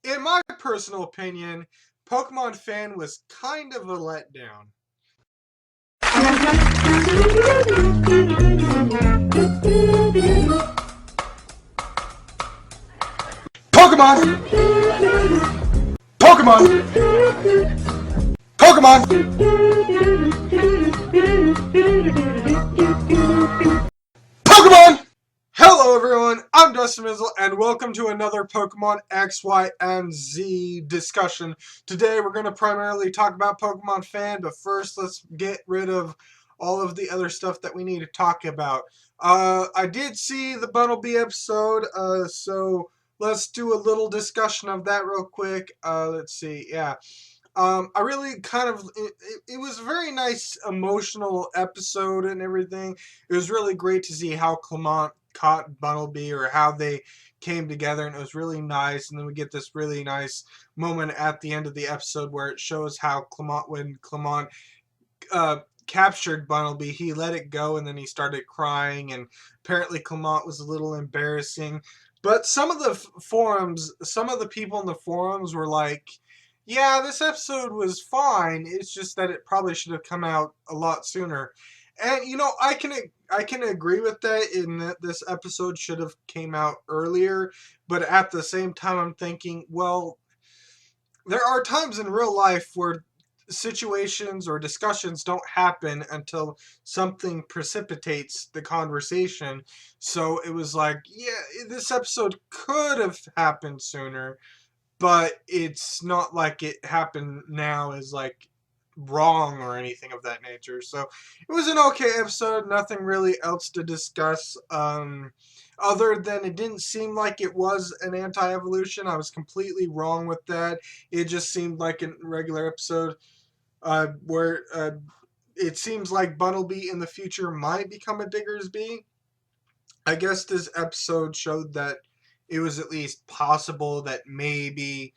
in my personal opinion, Pokemon Fan was kind of a letdown. Pokemon! Pokemon! Pokemon! Pokemon! Hello everyone, I'm Dustin, Benzel, and welcome to another Pokemon XYZ discussion. Today we're going to primarily talk about Pokemon Fan, but first let's get rid of all of the other stuff that we need to talk about. I did see the Bumblebee episode, so let's do a little discussion of that real quick. Let's see, yeah. I really kind of, it was a very nice emotional episode and everything. It was really great to see how Clement caught Bumblebee, or how they came together, and it was really nice. And then we get this really nice moment at the end of the episode where it shows how when Clement captured Bumblebee, he let it go and then he started crying, and apparently Clement was a little embarrassing. But some of the forums, some of the people in the forums were like, yeah, this episode was fine. It's just that it probably should have come out a lot sooner. And you know, I can agree with that, in that this episode should have came out earlier, but at the same time I'm thinking, well, there are times in real life where situations or discussions don't happen until something precipitates the conversation. So it was like, yeah, this episode could have happened sooner, but it's not like it happened now is like wrong or anything of that nature. So it was an okay episode, nothing really else to discuss, other than it didn't seem like it was an anti-evolution. I was completely wrong with that. It just seemed like a regular episode, where it seems like Bumblebee in the future might become a Diggersby. I guess this episode showed that it was at least possible that maybe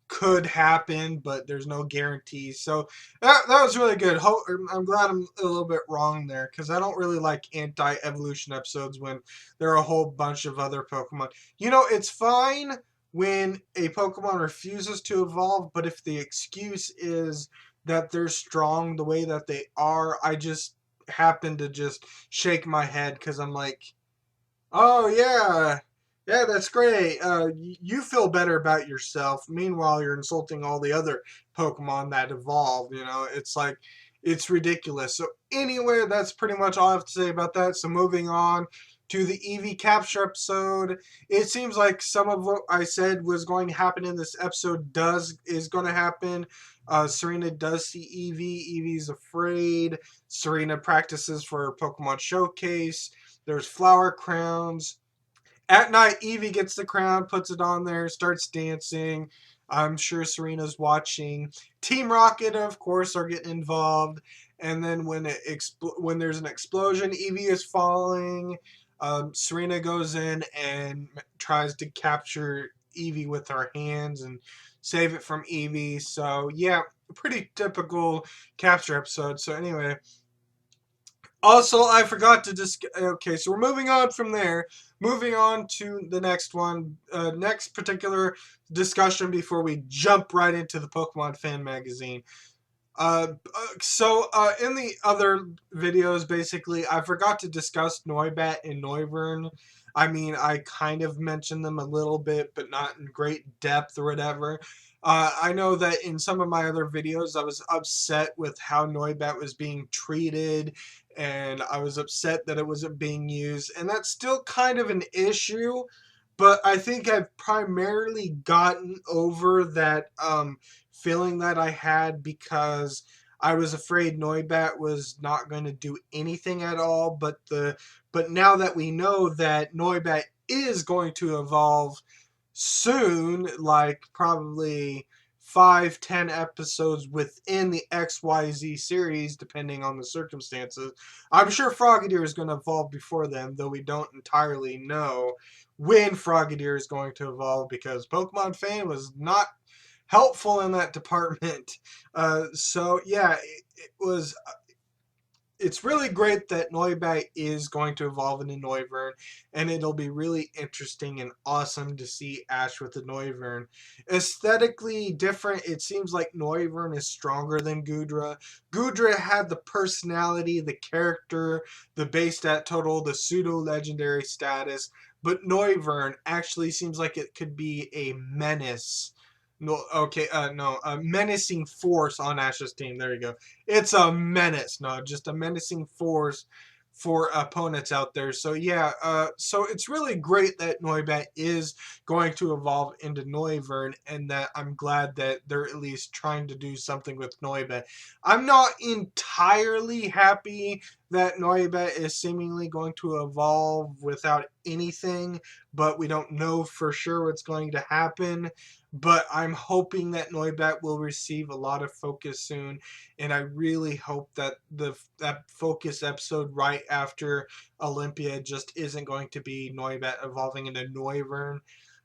could happen, but there's no guarantees. So that was really good. I'm glad I'm a little bit wrong there, because I don't really like anti-evolution episodes when there are a whole bunch of other Pokemon. You know, it's fine when a Pokemon refuses to evolve, but if the excuse is that they're strong the way that they are, I just happen to just shake my head, because I'm like, oh yeah, yeah, that's great. You feel better about yourself. Meanwhile, you're insulting all the other Pokemon that evolved. You know, it's like, it's ridiculous. So anyway, that's pretty much all I have to say about that. So moving on to the Eevee capture episode, it seems like some of what I said was going to happen in this episode is going to happen. Serena does see Eevee. Eevee's afraid. Serena practices for her Pokemon Showcase. There's flower crowns. At night, Eevee gets the crown, puts it on there, starts dancing. I'm sure Serena's watching. Team Rocket, of course, are getting involved. And then when there's an explosion, Eevee is falling. Serena goes in and tries to capture Eevee with her hands and save it from Eevee. So yeah, pretty typical capture episode. So anyway. Also, I forgot to okay, so we're moving on from there. Moving on to the next one. Next particular discussion before we jump right into the Pokemon Fan Magazine. In the other videos, basically, I forgot to discuss Noibat and Noivern. I mean, I kind of mentioned them a little bit, but not in great depth or whatever. I know that in some of my other videos, I was upset with how Noibat was being treated, and I was upset that it wasn't being used, and that's still kind of an issue, but I think I've primarily gotten over that feeling that I had, because I was afraid Noibat was not going to do anything at all, but now that we know that Noibat is going to evolve soon, like probably 5-10 episodes within the XYZ series, depending on the circumstances. I'm sure Frogadier is going to evolve before then, though we don't entirely know when Frogadier is going to evolve, because Pokemon Fan was not helpful in that department. So yeah, it was it's really great that Noibat is going to evolve into Noivern, and it'll be really interesting and awesome to see Ash with the Noivern. Aesthetically different, it seems like Noivern is stronger than Goodra. Goodra had the personality, the character, the base stat total, the pseudo-legendary status, but Noivern actually seems like it could be a menace. No, okay, no, a menacing force on Ash's team. There you go. It's a menace, no, just a menacing force for opponents out there. So yeah, so it's really great that Noibat is going to evolve into Noivern, and that I'm glad that they're at least trying to do something with Noibat. I'm not entirely happy that Noibat is seemingly going to evolve without anything, but we don't know for sure what's going to happen. But I'm hoping that Noibat will receive a lot of focus soon, and I really hope that that focus episode right after Olympia just isn't going to be Noibat evolving into Noivern.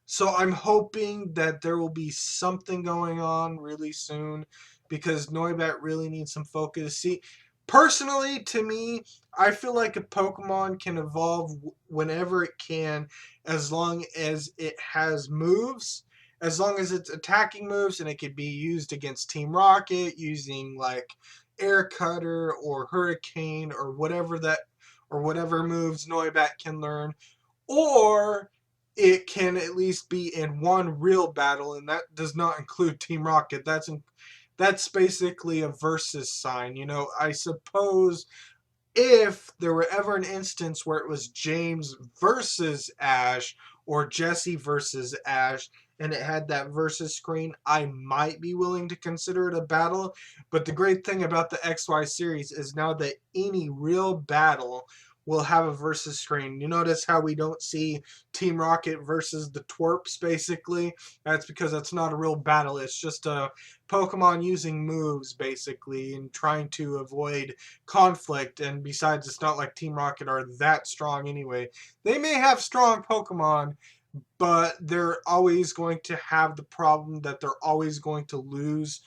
So I'm hoping that there will be something going on really soon, because Noibat really needs some focus. See, personally, to me, I feel like a Pokemon can evolve whenever it can, as long as it has moves, as long as it's attacking moves, and it could be used against Team Rocket using like Air Cutter or Hurricane or whatever moves Noibat can learn, or it can at least be in one real battle, and that does not include Team Rocket. That's basically a versus sign. You know, I suppose if there were ever an instance where it was James versus Ash or Jesse versus Ash, and it had that versus screen, I might be willing to consider it a battle. But the great thing about the XY series is now that any real battle will have a versus screen. You notice how we don't see Team Rocket versus the Twerps, basically? That's because that's not a real battle. It's just a Pokemon using moves, basically, and trying to avoid conflict. And besides, it's not like Team Rocket are that strong anyway. They may have strong Pokemon, but they're always going to have the problem that they're always going to lose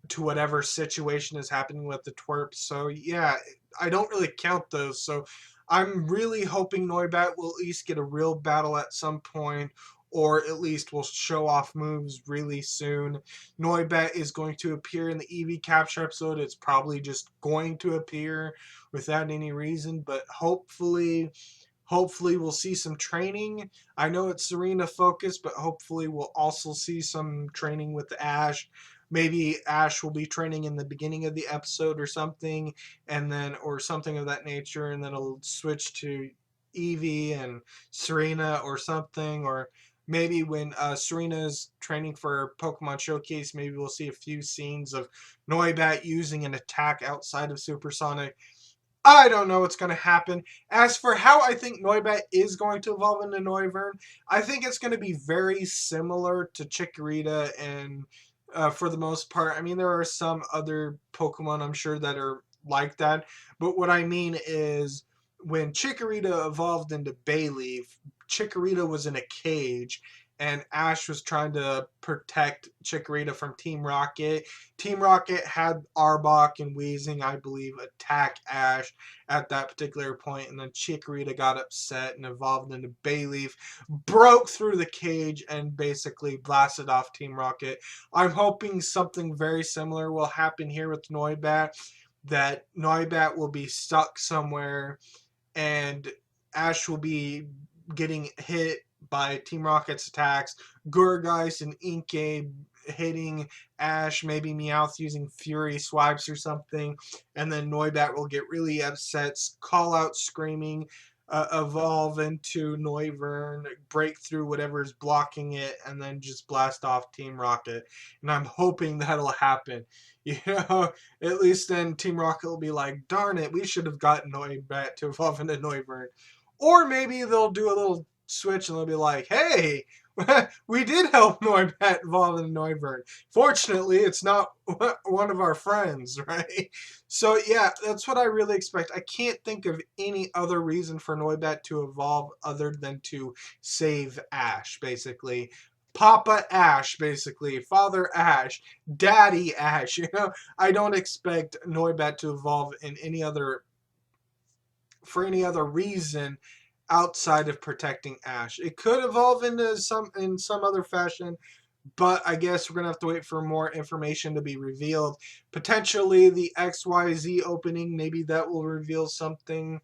to whatever situation is happening with the twerps. So yeah, I don't really count those. So I'm really hoping Noibat will at least get a real battle at some point, or at least will show off moves really soon. Noibat is going to appear in the EV capture episode. It's probably just going to appear without any reason, but hopefully we'll see some training. I know it's Serena focused, but hopefully we'll also see some training with Ash. Maybe Ash will be training in the beginning of the episode or something, and then or something of that nature, and then it'll switch to Eevee and Serena or something, or maybe when Serena's training for Pokemon Showcase, maybe we'll see a few scenes of Noibat using an attack outside of Supersonic. I don't know what's going to happen. As for how I think Noibat is going to evolve into Noivern, I think it's going to be very similar to Chikorita, and for the most part, I mean, there are some other Pokemon I'm sure that are like that, but what I mean is when Chikorita evolved into Bayleaf, Chikorita was in a cage, and Ash was trying to protect Chikorita from Team Rocket. Team Rocket had Arbok and Weezing, I believe, attack Ash at that particular point, and then Chikorita got upset and evolved into Bayleaf, broke through the cage, and basically blasted off Team Rocket. I'm hoping something very similar will happen here with Noibat, that Noibat will be stuck somewhere, and Ash will be getting hit by Team Rocket's attacks, Gurgeist and Inkay hitting Ash, maybe Meowth using Fury Swipes or something, and then Noibat will get really upset, call out screaming, evolve into Noivern, break through whatever is blocking it, and then just blast off Team Rocket. And I'm hoping that'll happen. You know, at least then Team Rocket will be like, darn it, we should have gotten Noibat to evolve into Noivern. Or maybe they'll do a little switch and they'll be like, hey, we did help Noibat evolve into Noivern. Fortunately, it's not one of our friends, right? So yeah, that's what I really expect. I can't think of any other reason for Noibat to evolve other than to save Ash, basically. Papa Ash, basically. Father Ash. Daddy Ash. You know, I don't expect Noibat to evolve in any other for any other reason outside of protecting Ash. It could evolve into some other fashion, but I guess we're gonna have to wait for more information to be revealed. Potentially the XYZ opening, maybe that will reveal something.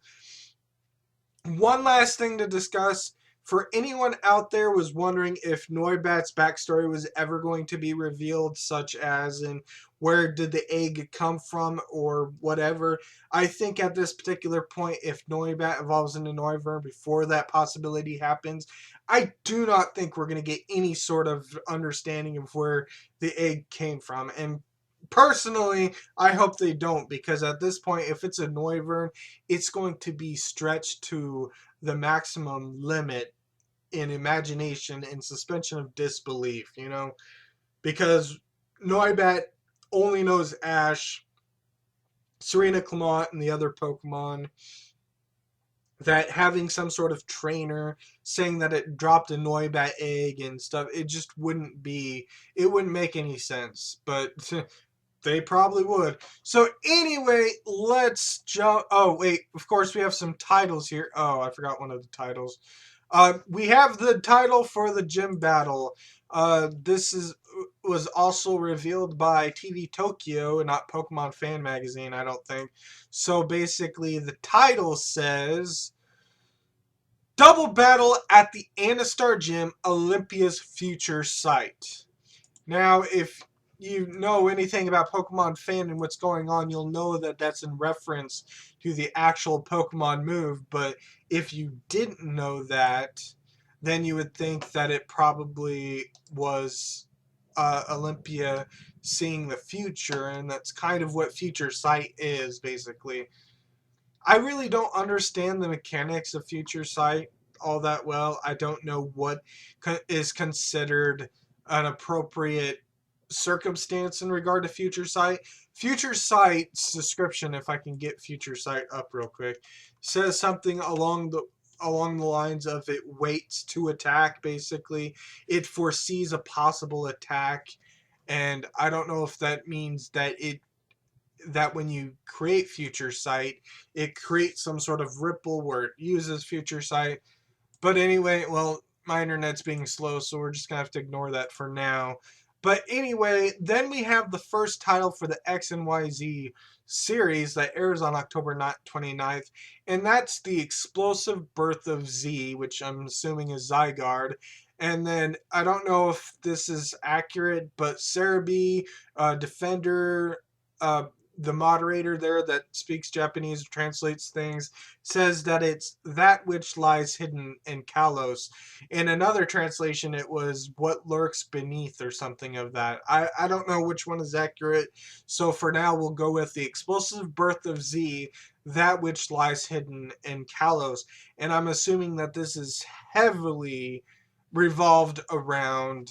One last thing to discuss. For anyone out there was wondering if Noibat's backstory was ever going to be revealed, such as in where did the egg come from or whatever, I think at this particular point, if Noibat evolves into Noivern before that possibility happens, I do not think we're going to get any sort of understanding of where the egg came from. And personally, I hope they don't, because at this point, if it's a Noivern, it's going to be stretched to the maximum limit in imagination and suspension of disbelief, you know? Because Noibat only knows Ash, Serena Clement, and the other Pokemon. That having some sort of trainer saying that it dropped a Noibat egg and stuff, it just wouldn't make any sense. But they probably would. So anyway, let's jump. Oh, wait. Of course, we have some titles here. Oh, I forgot one of the titles. We have the title for the gym battle. This was also revealed by TV Tokyo and not Pokemon Fan Magazine, I don't think. So basically, the title says Double Battle at the Anastar Gym, Olympia's future site. Now, if you know anything about Pokemon Fan and what's going on, you'll know that that's in reference to the actual Pokemon move. But if you didn't know that, then you would think that it probably was Olympia seeing the future, and that's kind of what Future Sight is, basically. I really don't understand the mechanics of Future Sight all that well. I don't know what is considered an appropriate circumstance in regard to Future Sight. Future Sight's description, if I can get Future Sight up real quick, says something along the lines of it waits to attack. Basically, it foresees a possible attack, and I don't know if that means that when you create Future Sight, it creates some sort of ripple where it uses Future Sight. But anyway, well, my internet's being slow, so we're just going to have to ignore that for now. But anyway, then we have the first title for the X and YZ series that airs on October 29th, and that's The Explosive Birth of Z, which I'm assuming is Zygarde. And then, I don't know if this is accurate, but Cerebi, Defender, the moderator there that speaks Japanese, translates things, says that it's that which lies hidden in Kalos. In another translation, it was what lurks beneath or something of that. I don't know which one is accurate, so for now we'll go with the explosive birth of Z, that which lies hidden in Kalos. And I'm assuming that this is heavily revolved around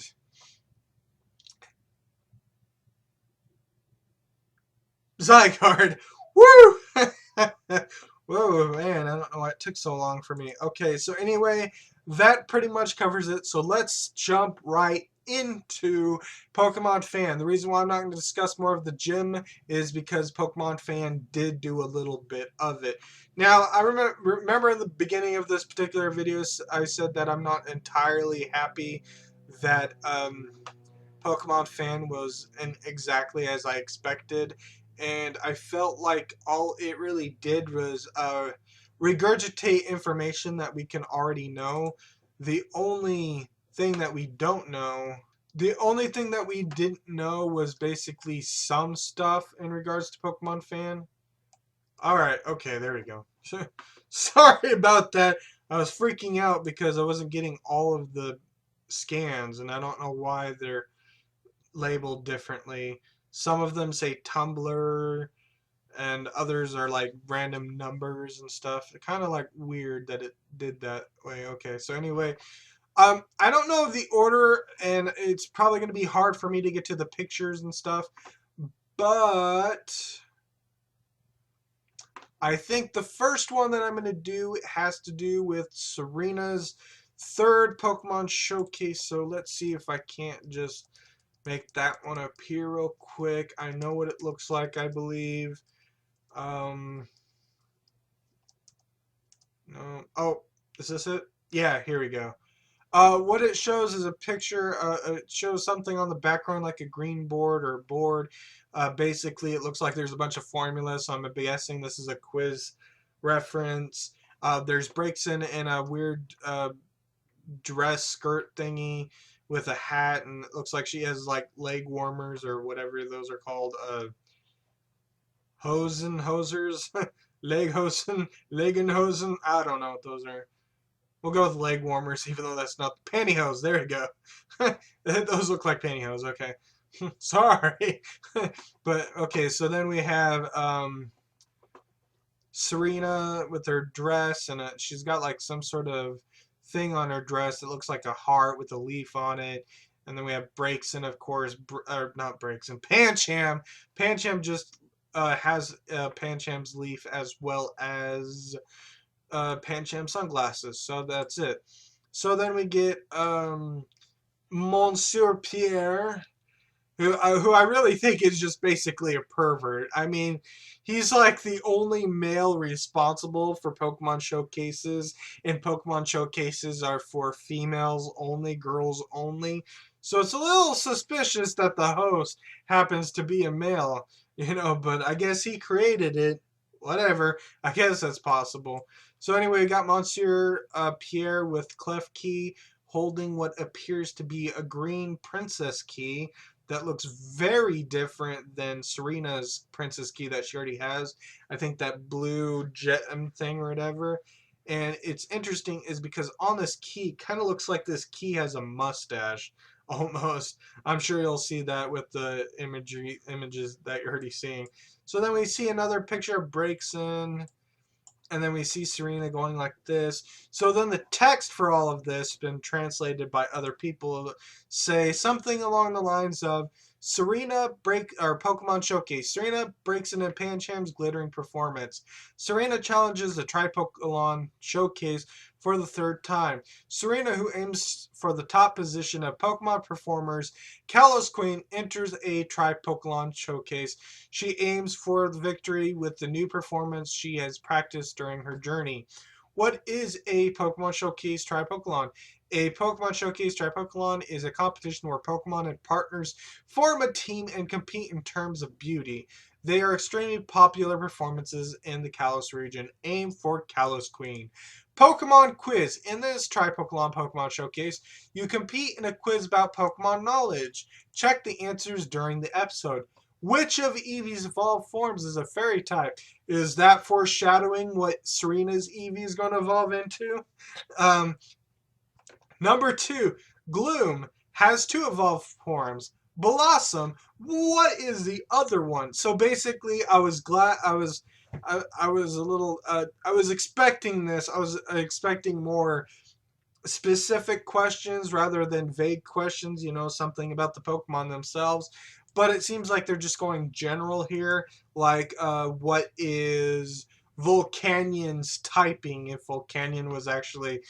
Zygarde. Woo! Whoa, man, I don't know why it took so long for me. Okay, so anyway, that pretty much covers it. So let's jump right into Pokemon Fan. The reason why I'm not going to discuss more of the gym is because Pokemon Fan did do a little bit of it. Now, I remember in the beginning of this particular video, I said that I'm not entirely happy that Pokemon Fan was exactly as I expected, and I felt like all it really did was regurgitate information that we can already know. The only thing that we don't know, the only thing that we didn't know was basically some stuff in regards to Pokemon Fan. Alright, okay, there we go. Sorry about that. I was freaking out because I wasn't getting all of the scans, and I don't know why they're labeled differently. Some of them say Tumblr, and others are like random numbers and stuff. It's kind of like weird that it did that way. Okay, so anyway, I don't know the order, and it's probably going to be hard for me to get to the pictures and stuff, but I think the first one that I'm going to do has to do with Serena's third Pokemon Showcase. So let's see if I can't just make that one appear real quick. I know what it looks like, I believe. No. Oh, is this it? Yeah, here we go. What it shows is a picture. It shows something on the background like a green board or board. Basically, it looks like there's a bunch of formulas, so I'm guessing this is a quiz reference. There's breaks in a weird dress skirt thingy with a hat, and it looks like she has like leg warmers or whatever those are called. Hosen, hosers, leg hosen, legenhosen. I don't know what those are. We'll go with leg warmers, even though that's not pantyhose. There we go. Those look like pantyhose. Okay. Sorry. But, okay, so then we have Serena with her dress, and she's got like some sort of thing on her dress that looks like a heart with a leaf on it. And then we have Breakson, of course, or not Breakson, Pancham. Pancham just has Pancham's leaf as well as Pancham sunglasses. So that's it. So then we get Monsieur Pierre, who I really think is just basically a pervert. I mean, he's like the only male responsible for Pokemon showcases, and Pokemon showcases are for females only, girls only. So it's a little suspicious that the host happens to be a male, but I guess he created it. Whatever. I guess that's possible. So anyway, we got Monsieur Pierre with Klefki holding what appears to be a green princess key that looks very different than Serena's princess key that she already has. I think that blue gem thing or whatever. And it's interesting is because on this key, kind of looks like this key has a mustache almost. I'm sure you'll see that with the images that you're already seeing. So then we see another picture of Breakson, and then we see Serena going like this. So then the text for all of this, been translated by other people, say something along the lines of Pokemon Showcase. Serena breaks into Pancham's glittering performance. Serena challenges the Tri-Pokemon Showcase for the third time. Serena, who aims for the top position of Pokemon performers, Kalos Queen enters a Tri-Pokemon Showcase. She aims for the victory with the new performance she has practiced during her journey. What is a Pokemon Showcase Tri-Pokemon? A Pokemon Showcase Tri-Pokemon is a competition where Pokemon and partners form a team and compete in terms of beauty. They are extremely popular performances in the Kalos region. Aim for Kalos Queen. Pokemon Quiz. In this Pokemon Showcase, you compete in a quiz about Pokemon knowledge. Check the answers during the episode. Which of Eevee's evolved forms is a fairy type? Is that foreshadowing what Serena's Eevee is going to evolve into? Number 2, Gloom has 2 evolved forms. Blossom, what is the other one? So basically, I was a little, I was expecting this. I was expecting more specific questions rather than vague questions, something about the Pokemon themselves. But it seems like they're just going general here, like what is Volcanion's typing, if Volcanion was actually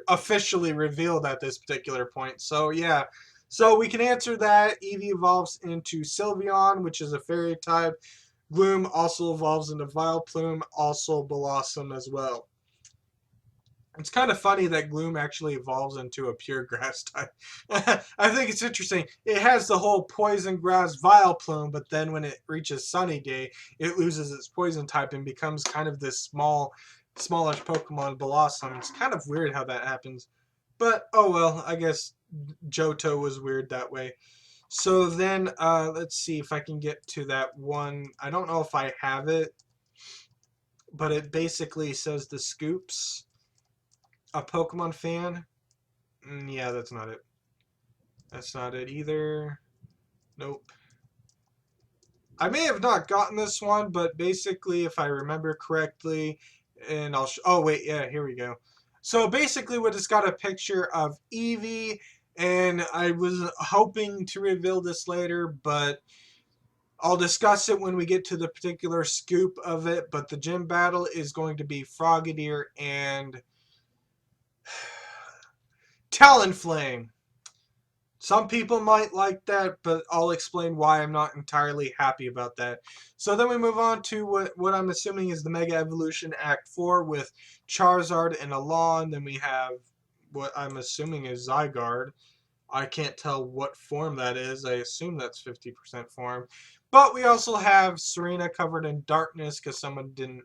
officially revealed at this particular point. So yeah, so we can answer that. Eevee evolves into Sylveon, which is a fairy type. Gloom also evolves into Vileplume, also Blossom as well. It's kind of funny that Gloom actually evolves into a pure grass type. I think it's interesting. It has the whole poison grass Vileplume, but then when it reaches Sunny Day, it loses its poison type and becomes kind of this smallish Pokemon Blossom. It's kind of weird how that happens. But, oh well, I guess Johto was weird that way. So then, let's see if I can get to that one. I don't know if I have it, but it basically says the scoops. A Pokemon fan? Yeah, that's not it. That's not it either. Nope. I may have not gotten this one, but basically, if I remember correctly, and oh wait, yeah, here we go. So basically, what it's got a picture of Eevee, and I was hoping to reveal this later, but I'll discuss it when we get to the particular scoop of it. But the gym battle is going to be Frogadier and Talonflame. Some people might like that, but I'll explain why I'm not entirely happy about that. So then we move on to what I'm assuming is the Mega Evolution Act 4 with Charizard and Alon. Then we have what I'm assuming is Zygarde. I can't tell what form that is. I assume that's 50% form. But we also have Serena covered in darkness because someone didn't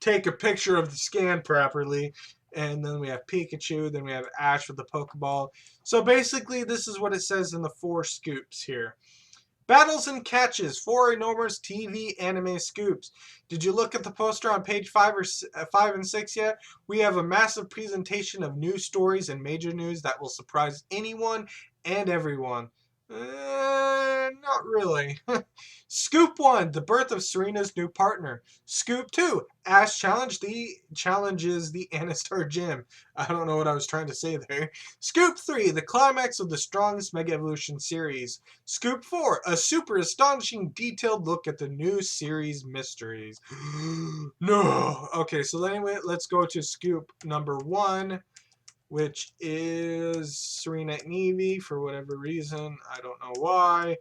take a picture of the scan properly. And then we have Pikachu. Then we have Ash with the Pokeball. So basically, this is what it says in the 4 scoops here. Battles and catches, 4 enormous TV anime scoops. Did you look at the poster on page 5 and 6 yet? We have a massive presentation of news stories and major news that will surprise anyone and everyone. Not really. Scoop 1, the birth of Serena's new partner. Scoop 2, Ash challenges the Anastar Gym. I don't know what I was trying to say there. Scoop 3, the climax of the strongest Mega Evolution series. Scoop 4, a super astonishing detailed look at the new series mysteries. No. Okay, so anyway, let's go to scoop number 1, which is Serena and Eevee for whatever reason. I don't know why.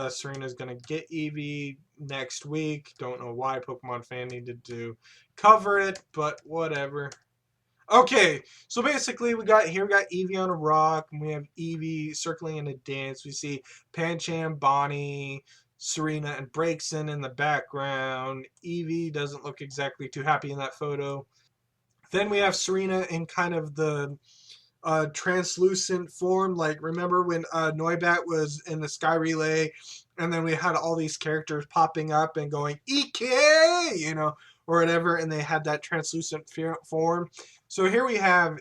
Serena's going to get Eevee next week. Don't know why Pokemon Fan needed to cover it, but whatever. Okay, so basically we got Eevee on a rock, and we have Eevee circling in a dance. We see Pancham, Bonnie, Serena, and Braixen in the background. Eevee doesn't look exactly too happy in that photo. Then we have Serena in kind of the translucent form. Like, remember when Noibat was in the Sky Relay, and then we had all these characters popping up and going, EK, you know, or whatever, and they had that translucent form. So here we have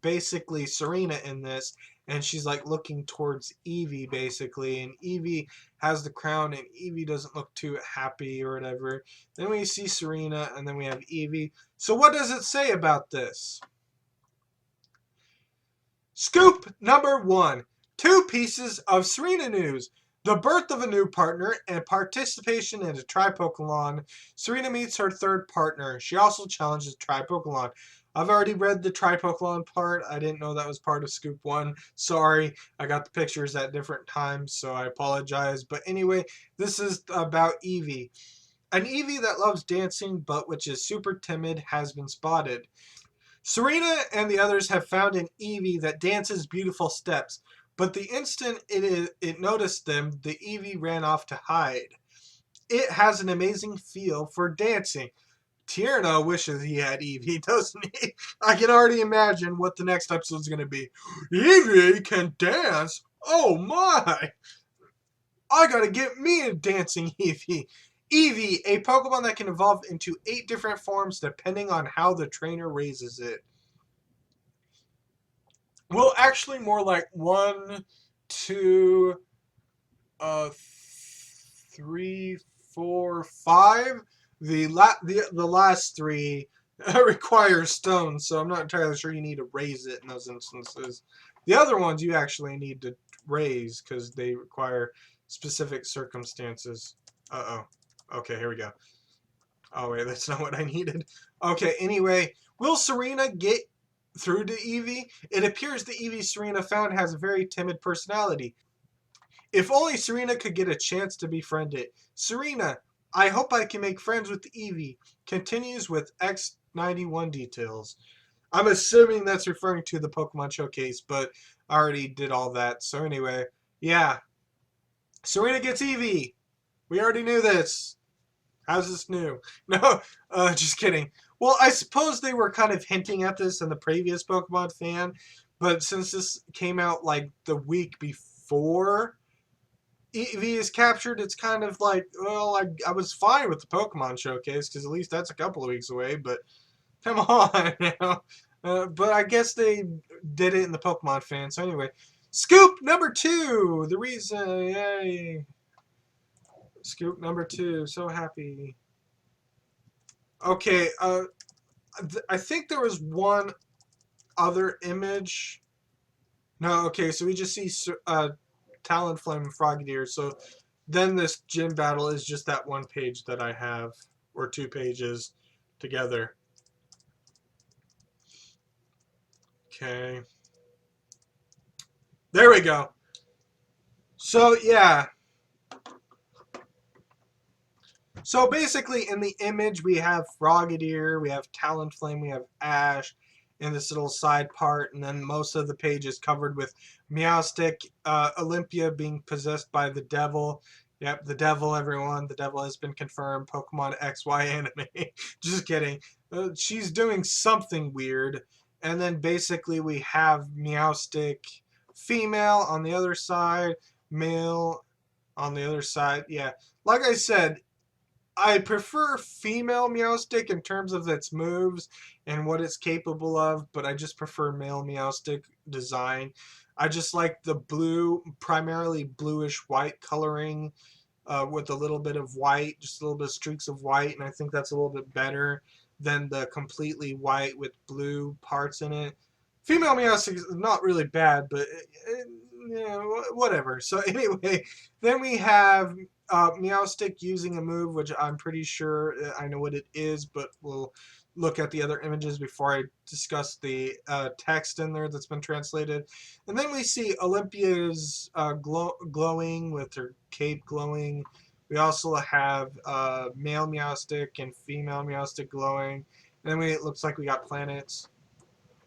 basically Serena in this, and she's like looking towards Eevee basically, and Eevee has the crown, and Eevee doesn't look too happy or whatever. Then we see Serena, and then we have Eevee. So what does it say about this? Scoop number 1. 2 pieces of Serena news. The birth of a new partner and participation in a Tri-Pokemon. Serena meets her 3rd partner. She also challenges Tri-Pokemon. I've already read the Tri-Pokemon part. I didn't know that was part of Scoop 1. Sorry, I got the pictures at different times, so I apologize. But anyway, this is about Eevee. An Eevee that loves dancing, but which is super timid, has been spotted. Serena and the others have found an Eevee that dances beautiful steps, but the instant it noticed them, the Eevee ran off to hide. It has an amazing feel for dancing. Tierno wishes he had Eevee, doesn't he? I can already imagine what the next episode is going to be. Eevee can dance? Oh my! I gotta get me a dancing Eevee. Eevee, a Pokemon that can evolve into 8 different forms depending on how the trainer raises it. Well, actually, more like 1, 2, 3, 4, 5. The last 3 require stones, so I'm not entirely sure you need to raise it in those instances. The other ones you actually need to raise because they require specific circumstances. Uh-oh. Okay, here we go. Oh, wait, that's not what I needed. Okay, anyway, will Serena get through to Eevee? It appears the Eevee Serena found has a very timid personality. If only Serena could get a chance to befriend it. Serena, I hope I can make friends with Eevee. Continues with X91 details. I'm assuming that's referring to the Pokemon Showcase, but I already did all that. So anyway, yeah. Serena gets Eevee. We already knew this. How's this new? No, just kidding. Well, I suppose they were kind of hinting at this in the previous Pokemon Fan, but since this came out like the week before Eevee is captured, it's kind of like, well, I was fine with the Pokemon Showcase because at least that's a couple of weeks away, but come on now. But I guess they did it in the Pokemon Fan. So anyway, scoop number 2. The reason, yay. Scoop number 2. So happy. Okay, I think there was one other image. No, okay, so we just see Talonflame and Frogadier. So then this gym battle is just that one page that I have, or 2 pages together. Okay. There we go. So, yeah. So basically, in the image, we have Frogadier, we have Talonflame, we have Ash in this little side part, and then most of the page is covered with Meowstic, Olympia being possessed by the devil. Yep, the devil, everyone. The devil has been confirmed. Pokemon XY anime. Just kidding. She's doing something weird. And then basically we have Meowstic female on the other side, male on the other side. Yeah, like I said, I prefer female Meowstic in terms of its moves and what it's capable of, but I just prefer male Meowstic design. I just like the blue, primarily bluish white coloring with a little bit of white, just a little bit of streaks of white, and I think that's a little bit better than the completely white with blue parts in it. Female Meowstic is not really bad, but yeah, whatever. So anyway, then we have Meowstic using a move, which I'm pretty sure I know what it is, but we'll look at the other images before I discuss the text in there that's been translated. And then we see Olympia's glowing with her cape glowing. We also have male Meowstic and female Meowstic glowing. And then it looks like we got planets.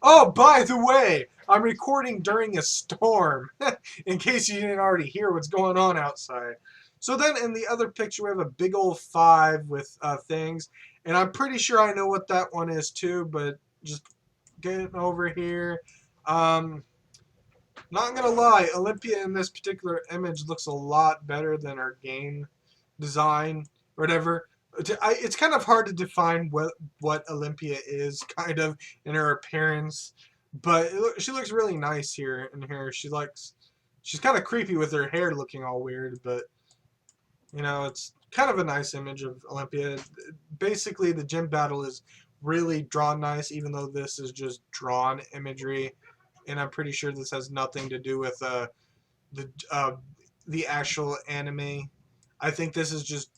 Oh, by the way, I'm recording during a storm, in case you didn't already hear what's going on outside. So then in the other picture, we have a big old 5 with things, and I'm pretty sure I know what that one is too, but just getting over here. Not gonna lie, Olympia in this particular image looks a lot better than her game design or whatever. It's kind of hard to define what Olympia is, kind of, in her appearance, but she looks really nice here in here. She's kind of creepy with her hair looking all weird, but you know, it's kind of a nice image of Olympia. Basically, the gym battle is really drawn nice, even though this is just drawn imagery, and I'm pretty sure this has nothing to do with the actual anime. I think this is just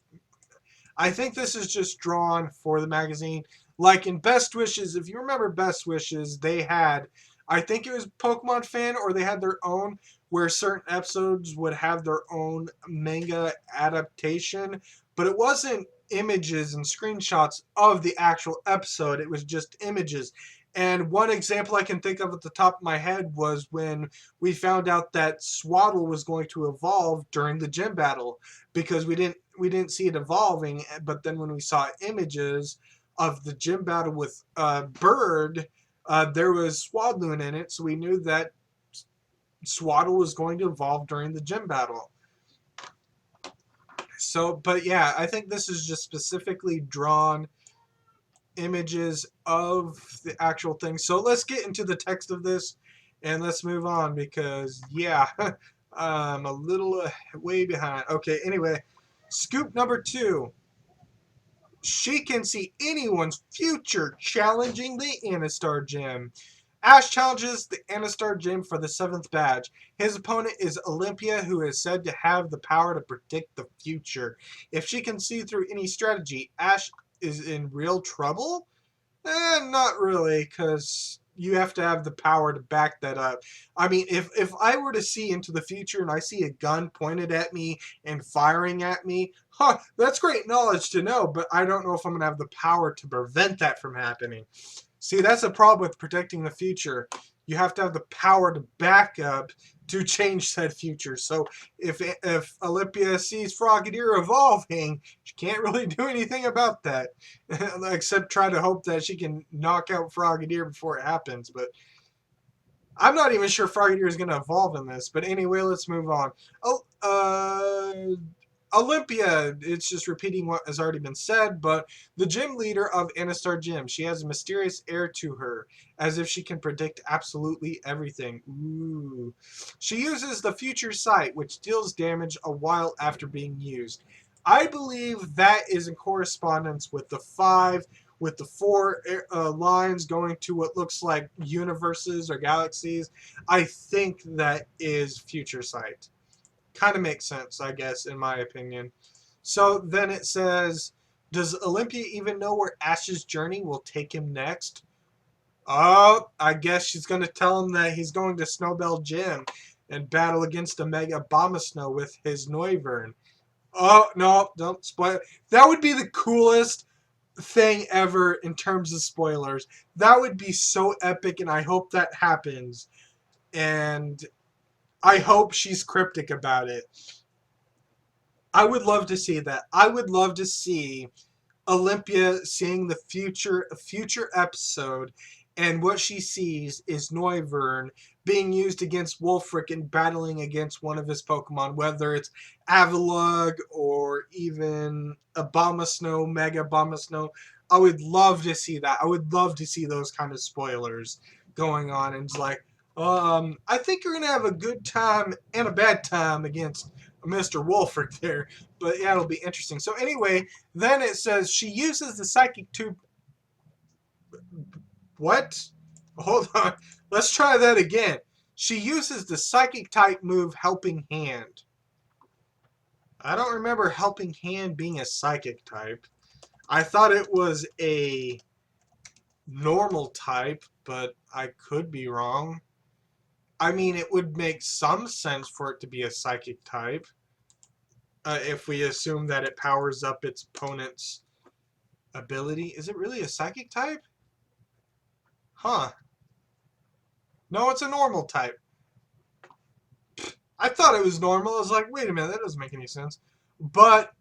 drawn for the magazine. Like in Best Wishes, if you remember Best Wishes, they had, I think it was Pokemon Fan, or they had their own, where certain episodes would have their own manga adaptation, but it wasn't images and screenshots of the actual episode, it was just images. And one example I can think of at the top of my head was when we found out that Swaddle was going to evolve during the gym battle, because we didn't see it evolving, but then when we saw images of the gym battle with Bird, there was Swadloon in it, so we knew that Swaddle was going to evolve during the gym battle. So, but yeah, I think this is just specifically drawn images of the actual thing. So let's get into the text of this and let's move on, because yeah, I'm a little way behind. Okay, anyway, scoop number 2. She can see anyone's future challenging the Anastar Gym. Ash challenges the Anastar Gym for the 7th badge. His opponent is Olympia, who is said to have the power to predict the future. If she can see through any strategy, Ash is in real trouble? Not really, because you have to have the power to back that up. I mean, if I were to see into the future and I see a gun pointed at me and firing at me, that's great knowledge to know, but I don't know if I'm going to have the power to prevent that from happening. See, that's a problem with predicting the future. You have to have the power to back up to change that future. So if Olympia sees Frogadier evolving, she can't really do anything about that, except try to hope that she can knock out Frogadier before it happens. But I'm not even sure Frogadier is going to evolve in this. But anyway, let's move on. Olympia, it's just repeating what has already been said, but the gym leader of Anastar Gym. She has a mysterious air to her, as if she can predict absolutely everything. Ooh. She uses the future sight, which deals damage a while after being used. I believe that is in correspondence with the 5, with the 4 lines going to what looks like universes or galaxies. I think that is future sight. Kind of makes sense, I guess, in my opinion. So then it says, does Olympia even know where Ash's journey will take him next? Oh, I guess she's going to tell him that he's going to Snowbell Gym and battle against a Mega Abomasnow with his Noivern. Oh, no, don't spoil. That would be the coolest thing ever in terms of spoilers. That would be so epic, and I hope that happens. And I hope she's cryptic about it. I would love to see that. I would love to see Olympia seeing the future episode, and what she sees is Noivern being used against Wulfric and battling against one of his Pokemon, whether it's Avalugg or even Abomasnow, Mega Abomasnow. I would love to see that. I would love to see those kind of spoilers going on, and it's like, I think you're gonna have a good time and a bad time against Mr. Wulfric there. But yeah, it'll be interesting. So anyway, then it says she uses the psychic tube. What? Hold on. Let's try that again. She uses the psychic type move Helping Hand. I don't remember Helping Hand being a psychic type. I thought it was a normal type, but I could be wrong. I mean, it would make some sense for it to be a psychic type. If we assume that it powers up its opponent's ability. Is it really a psychic type? Huh. No, it's a normal type. I thought it was normal. I was like, wait a minute, that doesn't make any sense. But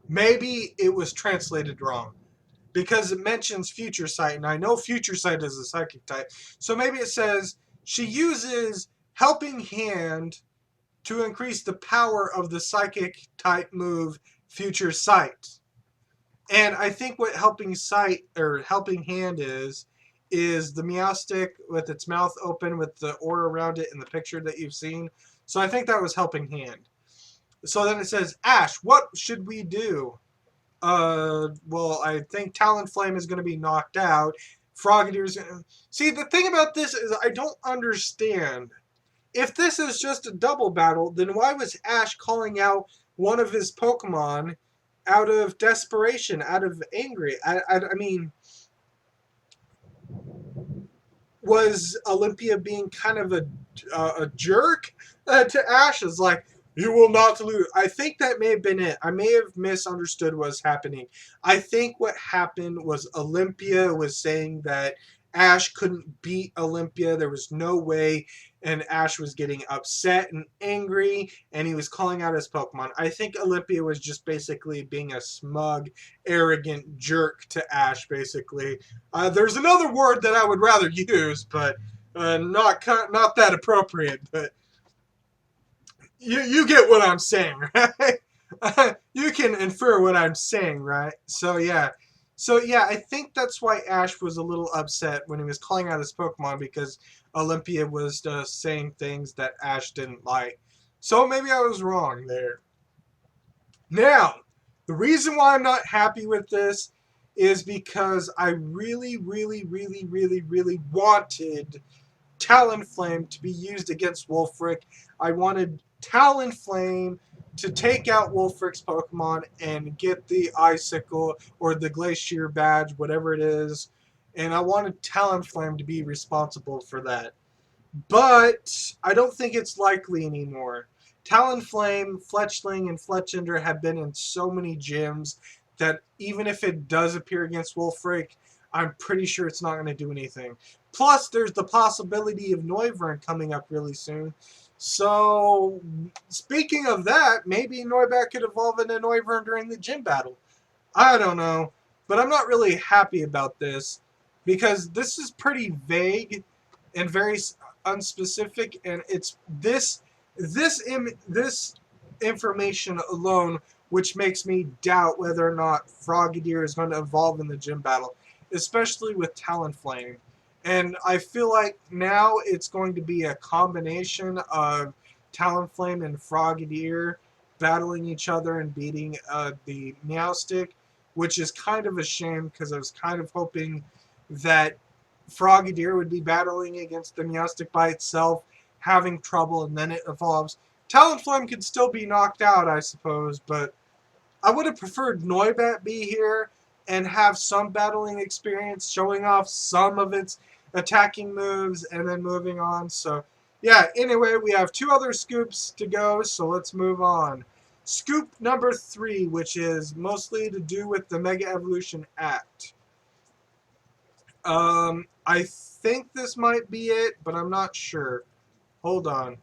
maybe it was translated wrong. Because it mentions Future Sight, and I know Future Sight is a psychic type. So maybe it says she uses Helping Hand to increase the power of the psychic type move Future Sight. And I think what Helping Hand is the Meowstic with its mouth open with the aura around it in the picture that you've seen. So I think that was Helping Hand. So then it says, Ash, what should we do? Well, I think Talonflame is going to be knocked out. Froggedier's going to... See, the thing about this is I don't understand. If this is just a double battle, then why was Ash calling out one of his Pokemon out of desperation, out of angry? I mean, was Olympia being kind of a jerk to Ash? It's like, you will not lose. I think that may have been it. I may have misunderstood what was happening. I think what happened was Olympia was saying that Ash couldn't beat Olympia. There was no way. And Ash was getting upset and angry, and he was calling out his Pokemon. I think Olympia was just basically being a smug, arrogant jerk to Ash, basically. There's another word that I would rather use, but not that appropriate. But you get what I'm saying, right? You can infer what I'm saying, right? So yeah, I think that's why Ash was a little upset when he was calling out his Pokemon, because Olympia was saying things that Ash didn't like. So maybe I was wrong there. Now, the reason why I'm not happy with this is because I really, really, really, really, really wanted Talonflame to be used against Wulfric. I wanted Talonflame to take out Wulfric's Pokemon and get the Icicle or the Glacier badge, whatever it is. And I wanted Talonflame to be responsible for that. But I don't think it's likely anymore. Talonflame, Fletchling, and Fletchinder have been in so many gyms that even if it does appear against Wulfric, I'm pretty sure it's not going to do anything. Plus, there's the possibility of Noivern coming up really soon. So, speaking of that, maybe Noibat could evolve into Noivern during the gym battle. I don't know. But I'm not really happy about this, because this is pretty vague and very unspecific, and it's this information alone which makes me doubt whether or not Frogadier is going to evolve in the gym battle, especially with Talonflame. And I feel like now it's going to be a combination of Talonflame and Frogadier battling each other and beating the Meowstic, which is kind of a shame, because I was kind of hoping that Frogadier would be battling against the Meowstic by itself, having trouble, and then it evolves. Talonflame could still be knocked out, I suppose, but I would have preferred Noibat be here, and have some battling experience, showing off some of its attacking moves, and then moving on. So, yeah, anyway, we have 2 other scoops to go, so let's move on. Scoop number 3, which is mostly to do with the Mega Evolution Act. I think this might be it, but I'm not sure. Hold on.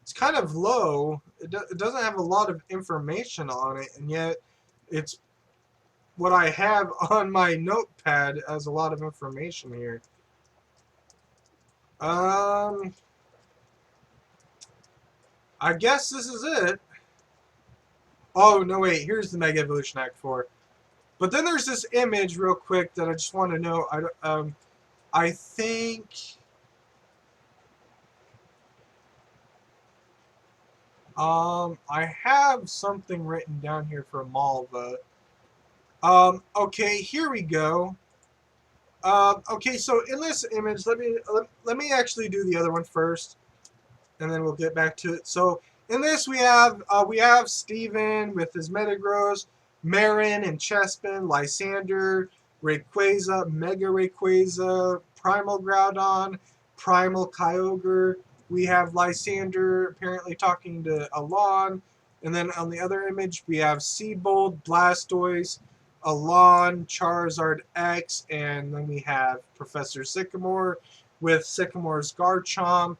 It's kind of low. It doesn't have a lot of information on it, and yet it's what I have on my notepad has a lot of information here. I guess this is it. Oh, no, wait. Here's the Mega Evolution Act 4. But then there's this image real quick that I just want to know. I think... I have something written down here for Malva. Okay, here we go. Okay, so in this image, let me actually do the other one first, and then we'll get back to it. So in this we have Steven with his Metagross, Marin and Chespin, Lysander, Rayquaza, Mega Rayquaza, Primal Groudon, Primal Kyogre. We have Lysander apparently talking to Alon, and then on the other image we have Seabold, Blastoise, Alon, Charizard X, and then we have Professor Sycamore with Sycamore's Garchomp.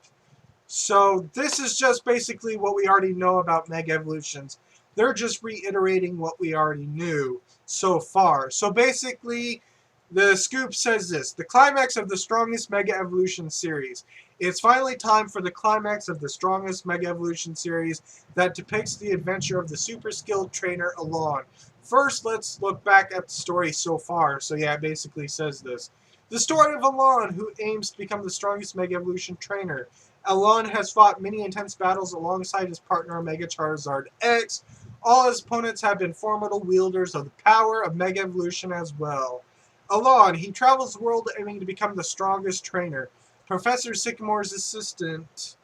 So this is just basically what we already know about Mega Evolutions. They're just reiterating what we already knew so far. So basically, the scoop says this: the climax of the strongest Mega Evolution series. It's finally time for the climax of the strongest Mega Evolution series that depicts the adventure of the super skilled trainer Alon. First, let's look back at the story so far. So yeah, it basically says this. The story of Alon, who aims to become the strongest Mega Evolution trainer. Alon has fought many intense battles alongside his partner Mega Charizard X. All his opponents have been formidable wielders of the power of Mega Evolution as well. Alon, he travels the world aiming to become the strongest trainer. Professor Sycamore's assistant...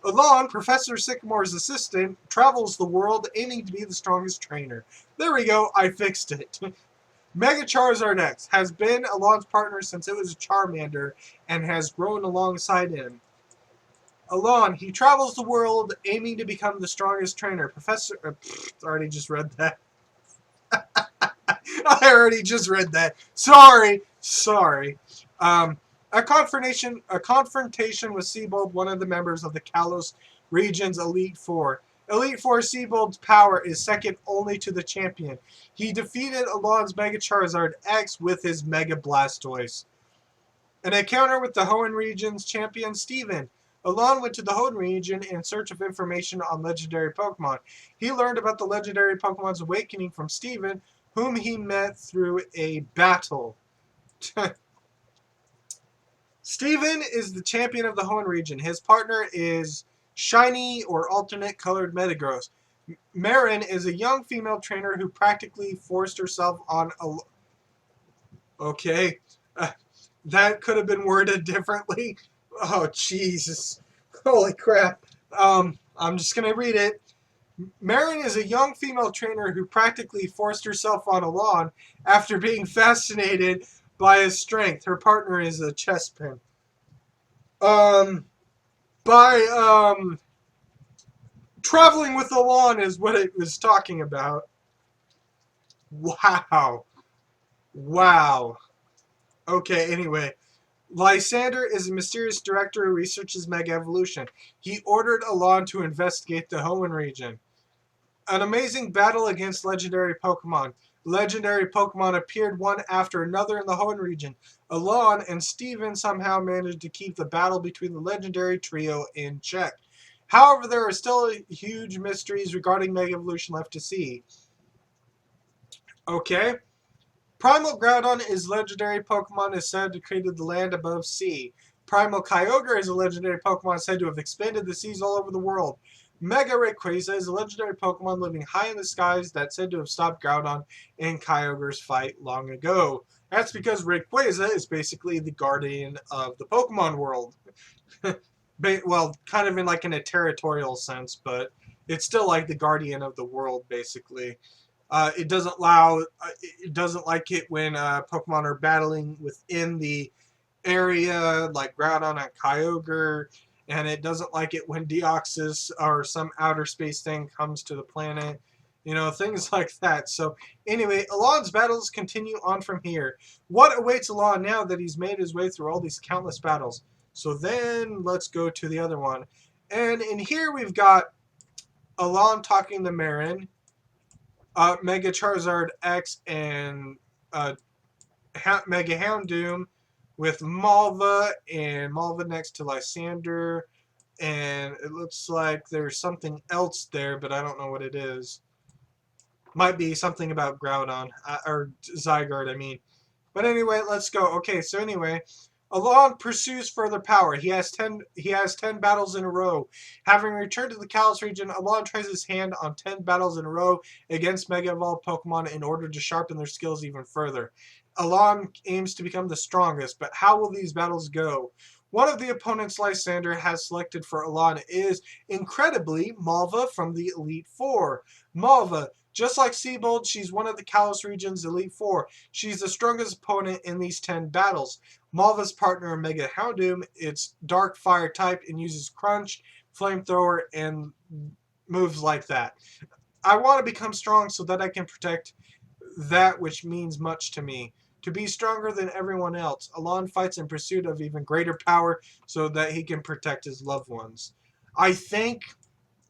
Alon, Professor Sycamore's assistant, travels the world aiming to be the strongest trainer. There we go, I fixed it. Mega Charizard X has been Alon's partner since it was a Charmander and has grown alongside him. Alon, he travels the world aiming to become the strongest trainer. Professor... I already just read that. I already just read that. Sorry. A confrontation with Seabold, one of the members of the Kalos region's Elite Four. Elite Four Seabold's power is second only to the champion. He defeated Alon's Mega Charizard X with his Mega Blastoise. An encounter with the Hoenn region's champion Steven. Alon went to the Hoenn region in search of information on legendary Pokemon. He learned about the legendary Pokemon's awakening from Steven, whom he met through a battle. Steven is the champion of the Hoenn region. His partner is shiny or alternate colored Metagross. Marin is a young female trainer who practically forced herself on a... Okay. That could have been worded differently. Oh, Jesus. Holy crap. I'm just going to read it. Marin is a young female trainer who practically forced herself on Alon after being fascinated by his strength. Her partner is a Chespin. Traveling with Alon is what it was talking about. Wow. Okay, anyway. Lysander is a mysterious director who researches Mega Evolution. He ordered Alon to investigate the Hoenn region. An amazing battle against legendary Pokemon. Legendary Pokemon appeared one after another in the Hoenn region. Alon and Steven somehow managed to keep the battle between the legendary trio in check. However, there are still huge mysteries regarding Mega Evolution left to see. Okay. Primal Groudon is legendary Pokemon is said to create the land above sea. Primal Kyogre is a legendary Pokemon said to have expanded the seas all over the world. Mega Rayquaza is a legendary Pokemon living high in the skies that's said to have stopped Groudon and Kyogre's fight long ago. That's because Rayquaza is basically the guardian of the Pokemon world. Well, kind of in like in a territorial sense, but It's still like the guardian of the world, basically. It doesn't allow. It doesn't like it when Pokemon are battling within the area, like Groudon and Kyogre, and it doesn't like it when Deoxys or some outer space thing comes to the planet. You know, things like that. So anyway, Alon's battles continue on from here. What awaits Alon now that he's made his way through all these countless battles? So then let's go to the other one. And in here we've got Alon talking to Marin, Mega Charizard X, and Mega Houndoom with Malva, and Malva next to Lysander, and it looks like there's something else there, but I don't know what it is. Might be something about Groudon, or Zygarde, I mean. But anyway, let's go. Okay, so anyway, Alon pursues further power. He has 10 battles in a row. Having returned to the Kalos region, Alon tries his hand on 10 battles in a row against Mega Evolved Pokemon in order to sharpen their skills even further. Alon aims to become the strongest, but how will these battles go? One of the opponents Lysander has selected for Alon is, incredibly, Malva from the Elite Four. Malva, just like Seabold, she's one of the Kalos region's Elite Four. She's the strongest opponent in these 10 battles. Malva's partner, Mega Houndoom, it's Dark Fire type and uses Crunch, Flamethrower, and moves like that. I want to become strong so that I can protect that which means much to me. To be stronger than everyone else, Alon fights in pursuit of even greater power so that he can protect his loved ones. I think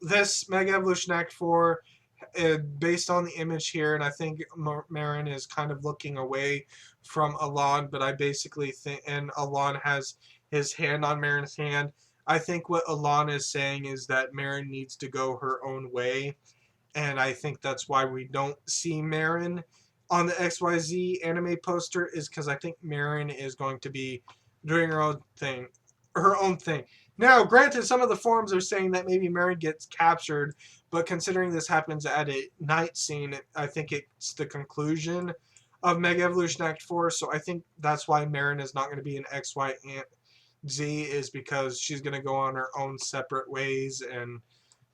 this Mega Evolution Act 4, based on the image here, and I think Marin is kind of looking away from Alon, but I basically think, and Alon has his hand on Marin's hand, I think what Alon is saying is that Marin needs to go her own way, and I think that's why we don't see Marin on the XYZ anime poster, is because I think Marin is going to be doing her own thing. Now, granted, some of the forums are saying that maybe Marin gets captured, but considering this happens at a night scene, I think it's the conclusion of Mega Evolution Act 4, so I think that's why Marin is not going to be in XYZ, is because she's going to go on her own separate ways, and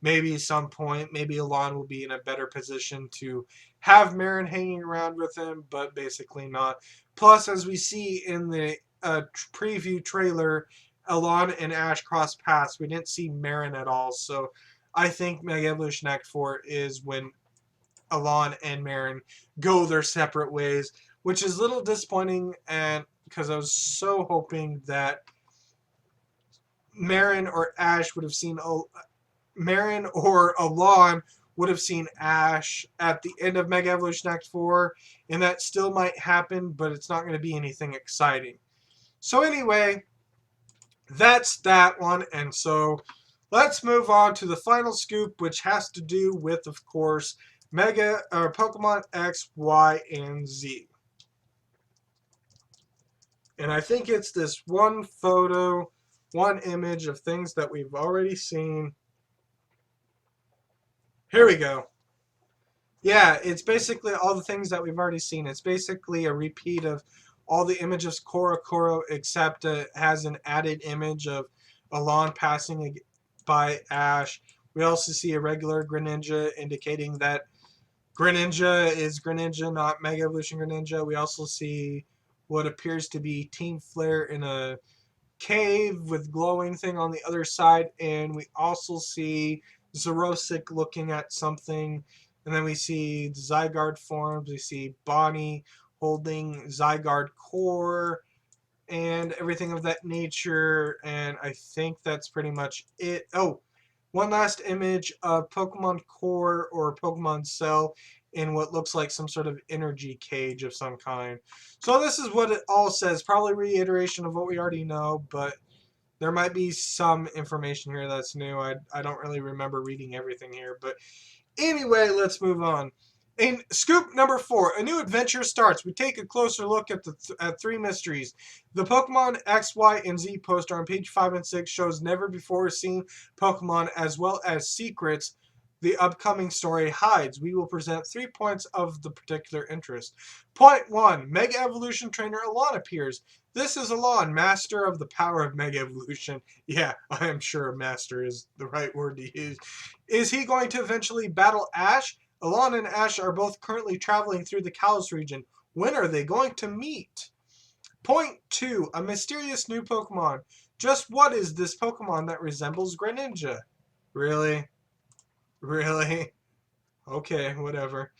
maybe some point, maybe Alon will be in a better position to have Marin hanging around with him, but basically not. Plus, as we see in the preview trailer, Alon and Ash cross paths. We didn't see Marin at all, so I think Mega Evolution Act 4 is when Alon and Marin go their separate ways, which is a little disappointing, and because I was so hoping that Marin or Ash would have seen Marin or Alon would have seen Ash at the end of Mega Evolution Act 4, and that still might happen, but it's not going to be anything exciting. So anyway, that's that one, and so let's move on to the final scoop, which has to do with, of course, Pokemon X, Y, and Z. And I think it's this one photo, one image of things that we've already seen. Here we go. Yeah, it's basically all the things that we've already seen. It's basically a repeat of all the images Korokoro, except it has an added image of Alon passing by Ash. We also see a regular Greninja, indicating that Greninja is Greninja, not Mega Evolution Greninja. We also see what appears to be Team Flare in a cave with glowing thing on the other side, and we also see Xerosic looking at something, and then we see Zygarde forms. We see Bonnie holding Zygarde core and everything of that nature, and I think that's pretty much it. Oh, one last image of Pokemon core or Pokemon cell in what looks like some sort of energy cage of some kind. So this is what it all says. Probably reiteration of what we already know, but there might be some information here that's new. I don't really remember reading everything here, but anyway, let's move on. In scoop number 4, a new adventure starts. We take a closer look at at 3 mysteries. The Pokemon X, Y, and Z poster on page 5 and 6 shows never before seen Pokemon as well as secrets the upcoming story hides. We will present 3 points of the particular interest. Point 1. Mega Evolution Trainer Alon appears. This is Alon, master of the power of Mega Evolution. Yeah, I am sure master is the right word to use. Is he going to eventually battle Ash? Alon and Ash are both currently traveling through the Kalos region. When are they going to meet? Point 2. A mysterious new Pokemon. Just what is this Pokemon that resembles Greninja? Really? Really? Okay, whatever.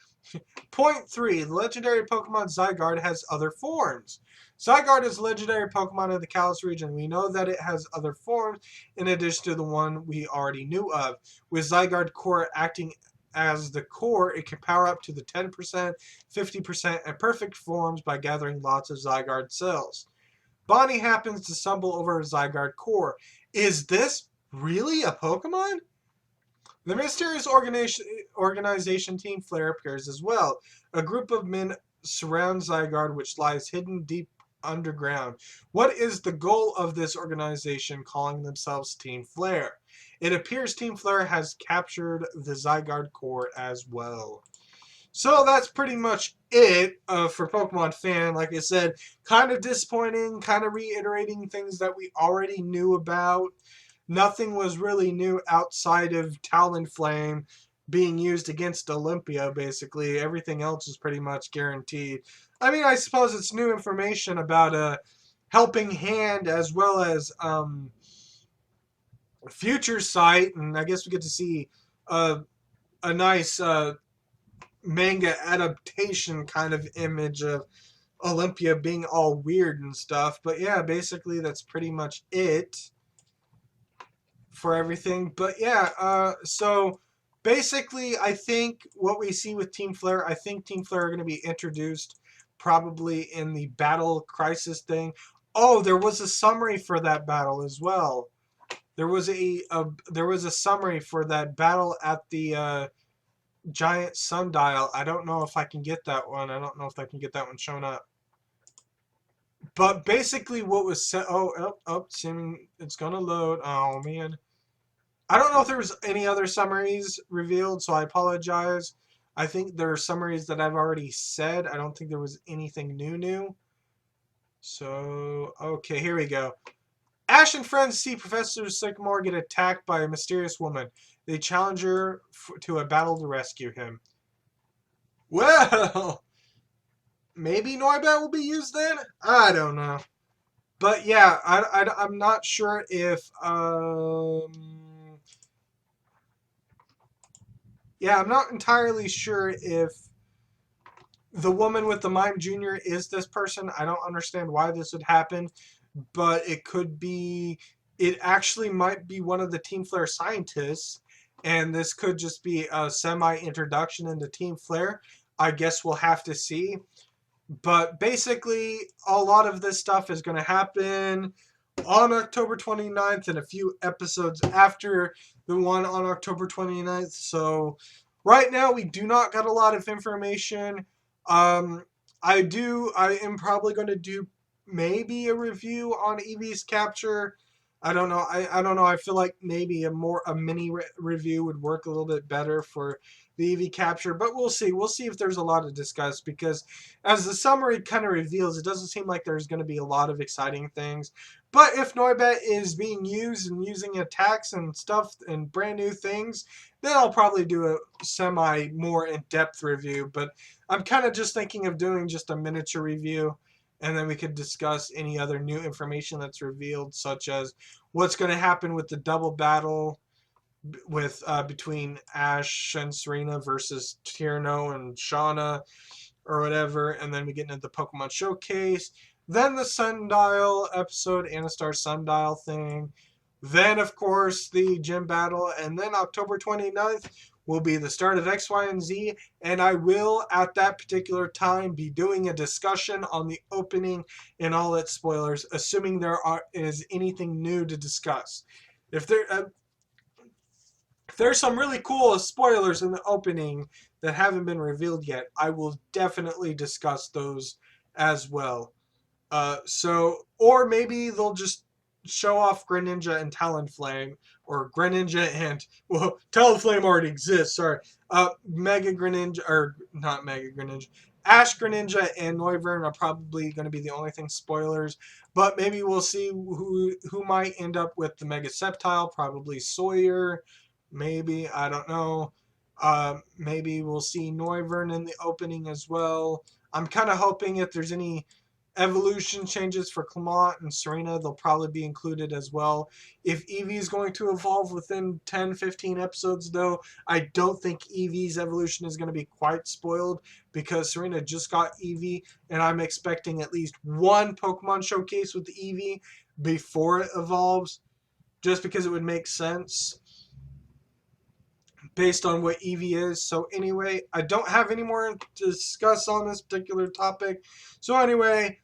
Point 3. The legendary Pokemon Zygarde has other forms. Zygarde is a legendary Pokemon in the Kalos region. We know that it has other forms in addition to the one we already knew of. With Zygarde Core acting as the core, it can power up to the 10%, 50%, and perfect forms by gathering lots of Zygarde cells. Bonnie happens to stumble over a Zygarde Core. Is this really a Pokemon? The mysterious organization Team Flare appears as well. A group of men surround Zygarde, which lies hidden deep underground. What is the goal of this organization calling themselves Team Flare? It appears Team Flare has captured the Zygarde Core as well. So that's pretty much it for Pokemon Fan. Like I said, kind of disappointing, kind of reiterating things that we already knew about. Nothing was really new outside of Talonflame being used against Olympia, basically. Everything else is pretty much guaranteed. I mean, I suppose it's new information about a helping hand as well as future sight, and I guess we get to see a nice manga adaptation kind of image of Olympia being all weird and stuff. But yeah, basically that's pretty much it for everything. But yeah, so basically I think what we see with Team Flare, I think Team Flare are going to be introduced probably in the Battle Crisis thing. Oh, there was a summary for that battle as well. There was a summary for that battle at the giant sundial. I don't know if I can get that one. I don't know if I can get that one shown up. But basically what was said... seeming it's going to load. Oh, man. I don't know if there was any other summaries revealed, so I apologize. I think there are summaries that I've already said. I don't think there was anything new. So, okay, here we go. Ash and friends see Professor Sycamore get attacked by a mysterious woman. They challenge her to a battle to rescue him. Well, maybe Noibat will be used then? I don't know. But yeah, I'm not sure if... yeah, I'm not entirely sure if the woman with the Mime Jr. is this person. I don't understand why this would happen. But it could be... It actually might be one of the Team Flare scientists. And this could just be a semi-introduction into Team Flare. I guess we'll have to see. But basically, a lot of this stuff is going to happen on October 29th and a few episodes after the one on October 29th. So right now, we do not got a lot of information. I am probably going to do maybe a review on Eevee's capture. I don't know. I don't know. I feel like maybe a mini review would work a little bit better for the Eevee capture, but we'll see. We'll see if there's a lot to discuss, because as the summary kind of reveals, it doesn't seem like there's going to be a lot of exciting things. But if Noibat is being used and using attacks and stuff and brand new things, then I'll probably do a semi more in-depth review. But I'm kind of just thinking of doing just a miniature review. And then we could discuss any other new information that's revealed, such as what's going to happen with the double battle with between Ash and Serena versus Tierno and Shauna or whatever. And then we get into the Pokemon Showcase. Then the Sundial episode, Anastar Sundial thing. Then, of course, the gym battle. And then October 29th will be the start of X, Y, and Z, and I will, at that particular time, be doing a discussion on the opening and all its spoilers, assuming is anything new to discuss. If there's some really cool spoilers in the opening that haven't been revealed yet, I will definitely discuss those as well. Or maybe they'll just show off Greninja and Talonflame, or Greninja and, well, Talonflame already exists, sorry. Mega Greninja, or not Mega Greninja, Ash Greninja and Noivern are probably going to be the only thing spoilers, but maybe we'll see who might end up with the Mega Sceptile, probably Sawyer, maybe, I don't know. Maybe we'll see Noivern in the opening as well. I'm kind of hoping if there's any evolution changes for Clement and Serena, they'll probably be included as well. If Eevee is going to evolve within 10-15 episodes, though, I don't think Eevee's evolution is going to be quite spoiled because Serena just got Eevee, and I'm expecting at least one Pokemon showcase with the Eevee before it evolves, just because it would make sense based on what Eevee is. So anyway, I don't have any more to discuss on this particular topic. So anyway,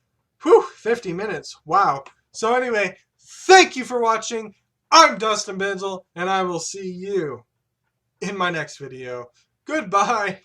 50 minutes. Wow. So anyway, thank you for watching. I'm Dustin Benzel, and I will see you in my next video. Goodbye.